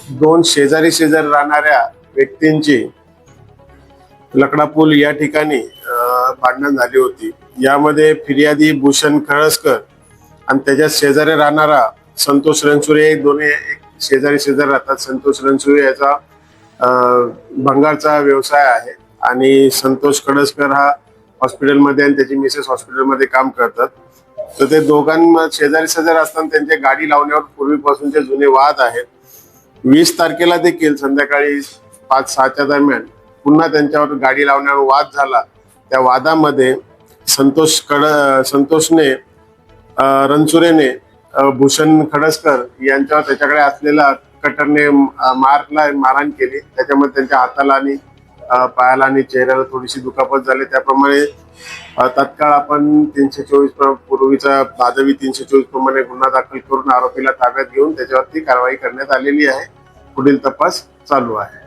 दोन शेजारी राहणाऱ्या व्यक्तींची लकडापूल या ठिकाणी भांडण झाली होती। यामध्ये फिर्यादी भूषण खळसकर आणि त्याच्या शेजारी राहणारा संतोष रणसुरे, दोन्ही शेजारी राहतात। संतोष रणसुरे याचा भंगारचा व्यवसाय आहे आणि संतोष खळसकर हा हॉस्पिटलमध्ये आणि त्याची मिसेस हॉस्पिटलमध्ये काम करतात। तर ते दोघांमध्ये शेजारी असताना त्यांच्या गाडी लावण्यावर पूर्वीपासूनचे जुने वाद आहेत। 20 तारखेला देखील संध्याकाळी 5-6च्या दरम्यान पुन्हा त्यांच्यावर गाडी लावण्यावर वाद झाला। त्या वादामध्ये संतोषने रणसुरेने भूषण खळसकर यांच्यावर त्याच्याकडे असलेला कटरने मारहाण केली। त्याच्यामध्ये त्यांच्या हाताला आणि पायाला आणि चेहऱ्याला थोडीशी दुखापत झाली। त्याप्रमाणे तत्काळ आपण 324 पूर्वीचा भादवी 324 प्रमाणे गुन्हा दाखल करून आरोपीला ताब्यात घेऊन त्याच्यावरती कारवाई करण्यात आलेली आहे। पुढील तपास चालू आहे।